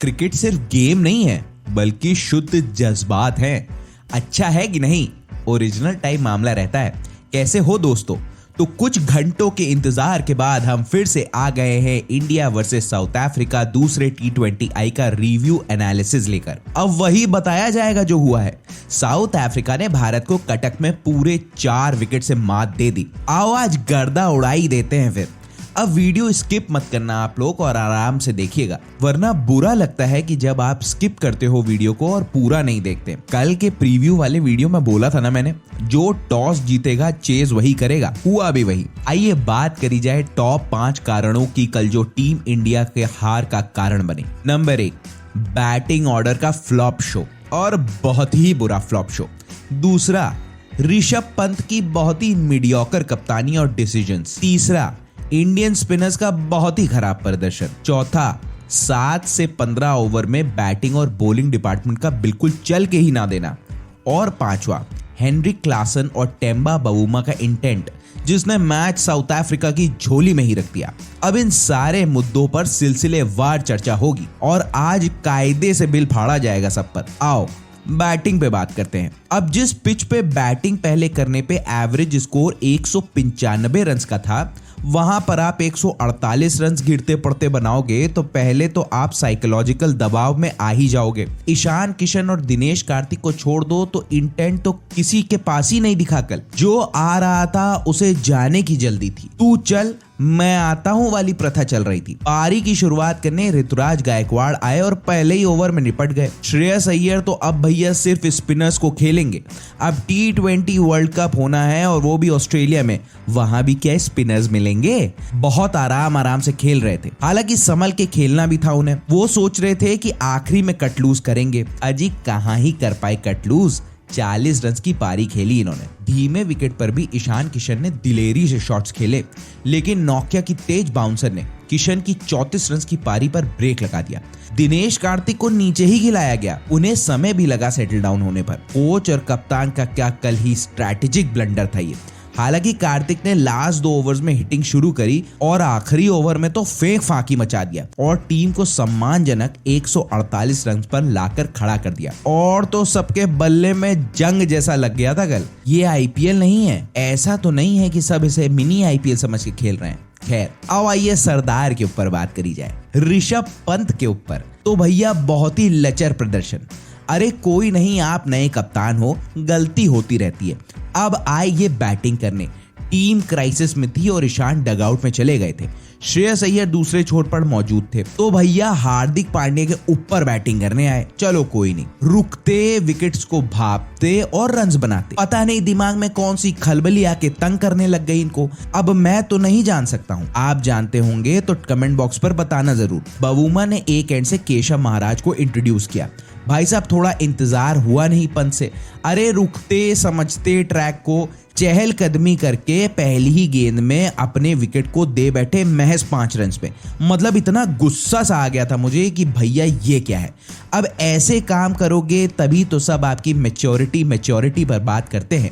Cricket सिर्फ game नहीं है बल्कि शुद्ध जज्बात है। अच्छा है कि नहीं? ओरिजिनल टाइप मामला रहता है। कैसे हो दोस्तों? तो कुछ घंटों के इंतजार के बाद हम फिर से आ गए हैं इंडिया वर्सेस साउथ अफ्रीका दूसरे T20I का रिव्यू एनालिसिस लेकर। अब वही बताया जाएगा जो हुआ है। साउथ अफ्रीका ने भारत को कटक में पूरे 4 विकेट से मात दे दी। आओ आज गर्दा उड़ाई देते हैं फिर। अब वीडियो स्किप मत करना आप लोग और आराम से देखिएगा, वरना बुरा लगता है कि जब आप स्किप करते हो वीडियो को और पूरा नहीं देखते। कल के प्रीव्यू वाले वीडियो में बोला था ना मैंने, जो टॉस जीतेगा चेज वही करेगा, हुआ भी वही। आइए बात करी जाए टॉप 5 कारणों की कल जो टीम इंडिया के हार का कारण बने। नंबर 1, बैटिंग ऑर्डर का फ्लॉप शो, और बहुत ही बुरा फ्लॉप शो। दूसरा, ऋषभ पंत की बहुत ही मीडियोकर कप्तानी और डिसीजंस। तीसरा, इंडियन स्पिनर्स का बहुत ही खराब प्रदर्शन। चौथा, 7 से 15 ओवर में बैटिंग और बॉलिंग डिपार्टमेंट का बिल्कुल चल के ही ना देना। और पांचवा, हेनरिक क्लासन और टेम्बा बवुमा का इंटेंट, जिसने मैच साउथ अफ्रीका की झोली में ही रख दिया। अब इन सारे मुद्दों पर सिलसिलेवार चर्चा होगी और आज कायदे से बिल फाड़ा जाएगा सब पर। आओ बैटिंग पे बात करते हैं। अब जिस पिच पे बैटिंग पहले करने पे एवरेज स्कोर 195 रन का था, वहां पर आप 148 रन गिरते पड़ते बनाओगे तो पहले तो आप साइकोलॉजिकल दबाव में आ ही जाओगे। ईशान किशन और दिनेश कार्तिक को छोड़ दो तो इंटेंट तो किसी के पास ही नहीं दिखा। कल जो आ रहा था उसे जाने की जल्दी थी, तू चल मैं आता हूं वाली प्रथा चल रही थी। पारी की शुरुआत करने ऋतुराज गायकवाड़ आए और पहले ही ओवर में निपट गए। श्रेयस अय्यर तो अब भैया सिर्फ स्पिनर्स को खेलेंगे। अब T20 वर्ल्ड कप होना है और वो भी ऑस्ट्रेलिया में, वहां भी क्या स्पिनर्स मिलेंगे? बहुत आराम से खेल रहे थे। हालांकि संभल के खेलना भी था उन्हें। वो सोच रहे थे कि आखिरी में कट लूज करेंगे। अजी कहां ही कर पाए कट लूज। 40 रन की पारी खेली इन्होंने। धीमे विकेट पर भी ईशान किशन ने दिलेरी से शॉट्स खेले, लेकिन नोकिया की तेज बाउंसर ने किशन की 34 रन की पारी पर ब्रेक लगा दिया। दिनेश कार्तिक को नीचे ही खिलाया गया। उन्हें समय भी लगा सेटल डाउन होने पर। कोच और कप्तान का क्या कल ही स्ट्रैटेजिक ब्लंडर था ये। हालांकि कार्तिक ने लास्ट 2 ओवर्स में हिटिंग शुरू करी और आखिरी ओवर में तो फेंक फाकी मचा दिया और टीम को सम्मानजनक 148 रन पर लाकर खड़ा कर दिया। और तो सबके बल्ले में जंग जैसा लग गया था कल। ये IPL नहीं है। ऐसा तो नहीं है कि सब इसे मिनी IPL समझ के खेल रहे हैं। खैर, अब आइए सरदार के ऊपर बात करी जाए, ऋषभ पंत के ऊपर। तो भैया बहुत ही लचर प्रदर्शन। अरे कोई नहीं, आप नए कप्तान हो, गलती होती रहती है। अब आए ये बैटिंग करने। टीम क्राइसिस में थी और ईशान डगआउट में चले गए थे। श्रेयस अय्यर दूसरे छोर पर मौजूद थे, तो भैया हार्दिक पांड्या के ऊपर बैटिंग करने आए। चलो कोई नहीं, रुकते, विकेट्स को भापते और रन्स बनाते। पता नहीं दिमाग में कौन सी खलबली आके तंग करने लग गई इनको। अब मैं तो नहीं जान सकता हूँ, आप जानते होंगे तो कमेंट बॉक्स पर बताना जरूर। बवुमा ने एक एंड से केशव महाराज को इंट्रोड्यूस किया। भाई साहब थोड़ा इंतजार हुआ नहीं पंत से? अरे रुकते समझते ट्रैक को चहलकदमी करके पहली ही गेंद में अपने विकेट को दे बैठे महज 5 रन पे। मतलब इतना गुस्सा सा आ गया था मुझे कि भैया ये क्या है। अब ऐसे काम करोगे तभी तो सब आपकी मैच्योरिटी पर बात करते हैं।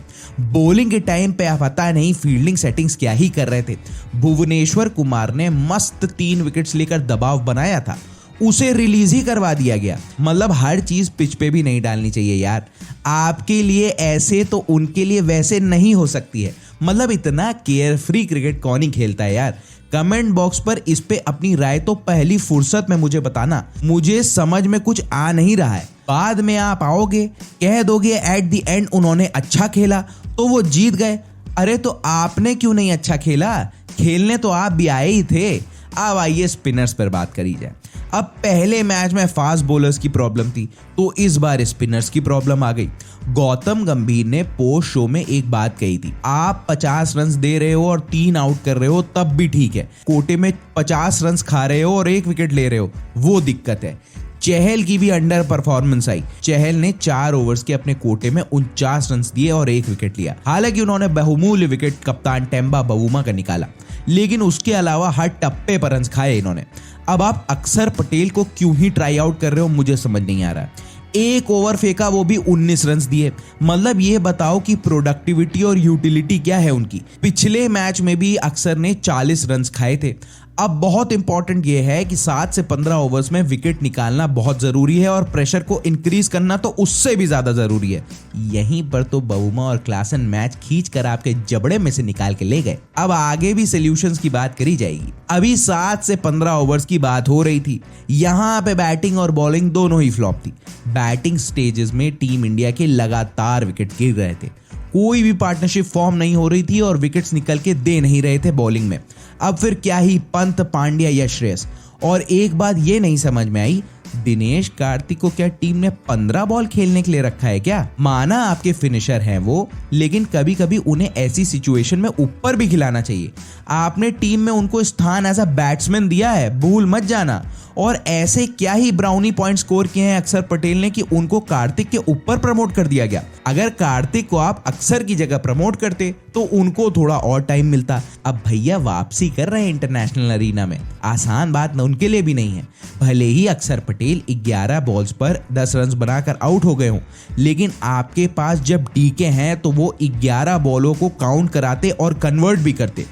बॉलिंग के टाइम पे आप पता नहीं फील्डिंग सेटिंग्स क्या ही कर रहे थे। भुवनेश्वर कुमार ने मस्त 3 विकेट्स लेकर दबाव बनाया था, उसे रिलीज ही करवा दिया गया। मतलब हर चीज पिच पे भी नहीं डालनी चाहिए यार। आपके लिए ऐसे तो उनके लिए वैसे नहीं हो सकती है। मतलब इतना केयर फ्री क्रिकेट कौन ही खेलता है यार। कमेंट बॉक्स पर इस पे अपनी राय तो पहली फुर्सत में मुझे बताना। मुझे समझ में कुछ आ नहीं रहा है। बाद में आप आओगे, कह दोगे एट द एंड उन्होंने अच्छा खेला तो वो जीत गए। अरे तो आपने क्यों नहीं अच्छा खेला? खेलने तो आप भी आए ही थे। अब आइए स्पिनर्स पर बात करी जाए। अब पहले मैच में फास्ट बॉलर्स की प्रॉब्लम थी, तो इस बार स्पिनर्स की प्रॉब्लम आ गई। गौतम गंभीर ने पोस्ट शो में एक बात कही थी, आप 50 रन दे रहे हो और 3 आउट कर रहे हो तब भी ठीक है, कोटे में 50 रन खा रहे हो और 1 विकेट ले रहे हो, वो दिक्कत है। चहल की भी अंडर परफॉर्मेंस आई। चहल ने 4 ओवर्स के अपने कोटे में 49 रन दिए और 1 विकेट लिया। हालांकि उन्होंने बहुमूल्य विकेट कप्तान टेम्बा बवुमा का निकाला, लेकिन उसके अलावा हर टप्पे पर रन खाए इन्होंने। अब आप अक्षर पटेल को क्यों ही ट्राई आउट कर रहे हो मुझे समझ नहीं आ रहा। 1 ओवर फेंका, वो भी 19 रन दिए। मतलब ये बताओ कि प्रोडक्टिविटी और यूटिलिटी क्या है उनकी। पिछले मैच में भी अक्षर ने 40 रन खाए थे। अब बहुत इंपॉर्टेंट ये है कि 7 से 15 ओवर्स में विकेट निकालना बहुत जरूरी है और प्रेशर को इंक्रीज करना तो उससे भी ज्यादा जरूरी है। यहीं पर तो बवुमा और क्लासन मैच खींच कर आपके जबड़े में से निकाल के ले गए। अब आगे भी सॉल्यूशंस की बात करी जाएगी। अभी 7 से 15 ओवर्स की बात हो रही थी। यहाँ पे बैटिंग और बॉलिंग दोनों ही फ्लॉप थी। बैटिंग स्टेजेस में टीम इंडिया के लगातार विकेट गिर रहे थे, कोई भी पार्टनरशिप फॉर्म नहीं हो रही थी और विकेट्स निकल के दे नहीं रहे थे बॉलिंग में। अब फिर क्या ही पंत, पांड्या या श्रेयस। और एक बात ये नहीं समझ में आई, दिनेश कार्तिक को क्या टीम ने 15 बॉल खेलने के लिए रखा है क्या? माना आपके फिनिशर हैं वो, लेकिन कभी कभी उन्हें ऐसी सिचुएशन में ऊपर भी खिलाना चाहिए। आपने टीम में उनको स्थान एज अ बैट्समैन दिया है, भूल मत जाना। और ऐसे क्या ही ब्राउनी पॉइंट स्कोर किए हैं अक्षर पटेल ने कि उनको कार्तिक के ऊपर प्रमोट कर दिया गया। अगर कार्तिक को आप अक्षर की जगह प्रमोट करते तो उनको थोड़ा और टाइम मिलता। अब भैया वापसी कर रहे हैं इंटरनेशनल अरीना में, आसान बात उनके लिए भी नहीं है। भले ही अक्षर पटेल 11 बॉल्स पर 10 रन बनाकर आउट हो गए हों, लेकिन आपके पास जब डीके हैं तो वो 11 बॉलों को काउंट कराते और कन्वर्ट भी करते।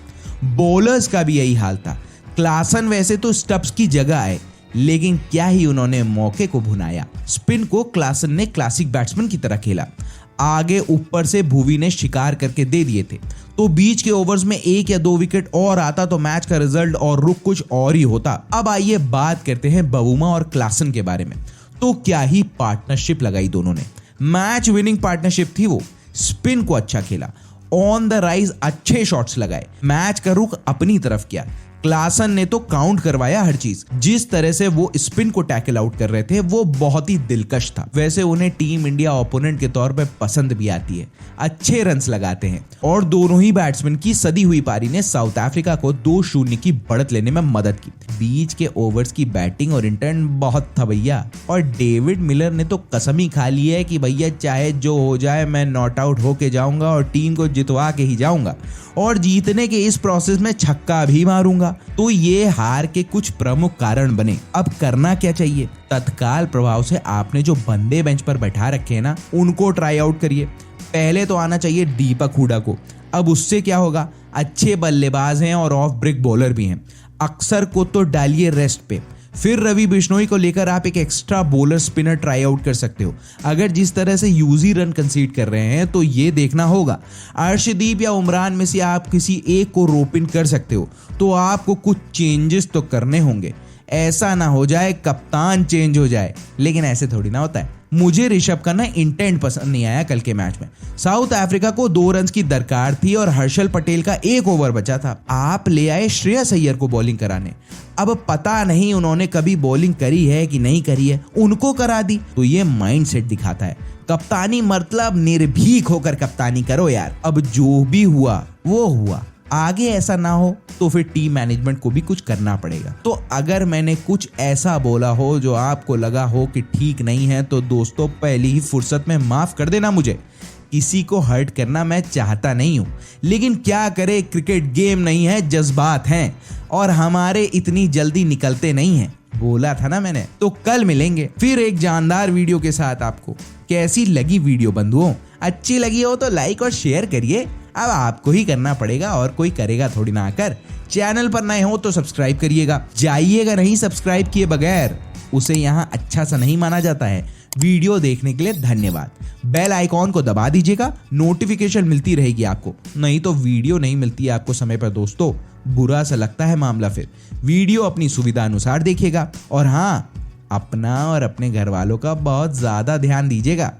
बॉलर्स का भी यही हाल था। क्लासन वैसे तो स्टब्स की जगह आए, लेकिन क्या ही उन्होंने मौके को भुनाया। स्पिन को क्लासन ने क्लासिक बैट्समैन की तरह खेला। आगे ऊपर से भुवी ने शिकार करके दे दिए थे, तो बीच के ओवर्स में 1 या 2 विकेट और आता तो मैच का रिजल्ट और रुख कुछ और ही होता। अब आइए बात करते हैं बवुमा और क्लासन के बारे में। तो क्या ही पार्टनरशिप लगाई दोनों ने, मैच विनिंग पार्टनरशिप थी वो। स्पिन को अच्छा खेला, ऑन द राइज अच्छे शॉट्स लगाए, मैच का रुख अपनी तरफ किया। क्लासन ने तो काउंट करवाया हर चीज। जिस तरह से वो स्पिन को टैकल आउट कर रहे थे वो बहुत ही दिलकश था। वैसे उन्हें टीम इंडिया ओपोनेंट के तौर पे पसंद भी आती है, अच्छे रन्स लगाते हैं। और दोनों ही बैट्समैन की सदी हुई पारी ने साउथ अफ्रीका को 2-0 की बढ़त लेने में मदद की। बीच के ओवर्स की बैटिंग और इंटर्न बहुत था भैया। और डेविड मिलर ने तो कसम ही खा ली है कि भैया चाहे जो हो जाए मैं नॉट आउट होके जाऊंगा और टीम को जितवा के ही जाऊंगा, और जीतने के इस प्रोसेस में छक्का भी मारूंगा। तो ये हार के कुछ प्रमुख कारण बने। अब करना क्या चाहिए? तत्काल प्रभाव से आपने जो बंदे बेंच पर बैठा रखे हैं ना, उनको ट्राई आउट करिए। पहले तो आना चाहिए दीपक हुडा को। अब उससे क्या होगा, अच्छे बल्लेबाज हैं और ऑफ ब्रेक बॉलर भी हैं। अक्षर को तो डालिए रेस्ट पे। फिर रवि बिश्नोई को लेकर आप एक extra bowler spinner try out कर सकते हो। अगर जिस तरह से यूजी रन कंसीड कर रहे हैं तो ये देखना होगा, अर्शदीप या उमरान में से आप किसी एक को रोप इन कर सकते हो, तो आपको कुछ चेंजेस तो करने होंगे। ऐसा ना हो जाए कप्तान चेंज हो जाए, लेकिन ऐसे थोड़ी ना होता है। मुझे ऋषभ का ना इंटेंट पसंद नहीं आया कल के मैच में। साउथ अफ्रीका को 2 रन की दरकार थी और हर्षल पटेल का 1 ओवर बचा था। आप ले आए श्रेयस अय्यर को बॉलिंग कराने। अब पता नहीं उन्होंने कभी बॉलिंग करी है कि नहीं करी है, उनको करा दी। तो ये माइंडसेट दिखाता है। कप्तानी मतलब निर्भीक होकर कप्तानी करो यार। अब जो भी हुआ वो हुआ, आगे ऐसा ना हो तो फिर टीम मैनेजमेंट को भी कुछ करना पड़ेगा। तो अगर मैंने कुछ ऐसा बोला हो जो आपको लगा हो कि ठीक नहीं है तो दोस्तों पहली ही फुर्सत में माफ कर देना मुझे। किसी को हर्ट करना मैं चाहता नहीं हूं, लेकिन क्या करे, क्रिकेट गेम नहीं है, जज्बात हैं और हमारे इतनी जल्दी निकलते नहीं हैं। बोला था ना मैंने। तो कल मिलेंगे फिर एक जानदार वीडियो के साथ। आपको कैसी लगी वीडियो बंधुओं? अच्छी लगी हो तो लाइक और शेयर करिए। अब आपको ही करना पड़ेगा और कोई करेगा थोड़ी ना आकर। चैनल पर नए हो तो सब्सक्राइब करिएगा, जाइएगा नहीं सब्सक्राइब किए बगैर, उसे यहाँ अच्छा सा नहीं माना जाता है। वीडियो देखने के लिए धन्यवाद। बेल आइकॉन को दबा दीजिएगा, नोटिफिकेशन मिलती रहेगी आपको। नहीं तो वीडियो नहीं मिलती है आपको समय पर दोस्तों, बुरा सा लगता है मामला। फिर वीडियो अपनी सुविधा अनुसार देखिएगा और हाँ, अपना और अपने घर वालों का बहुत ज्यादा ध्यान दीजिएगा।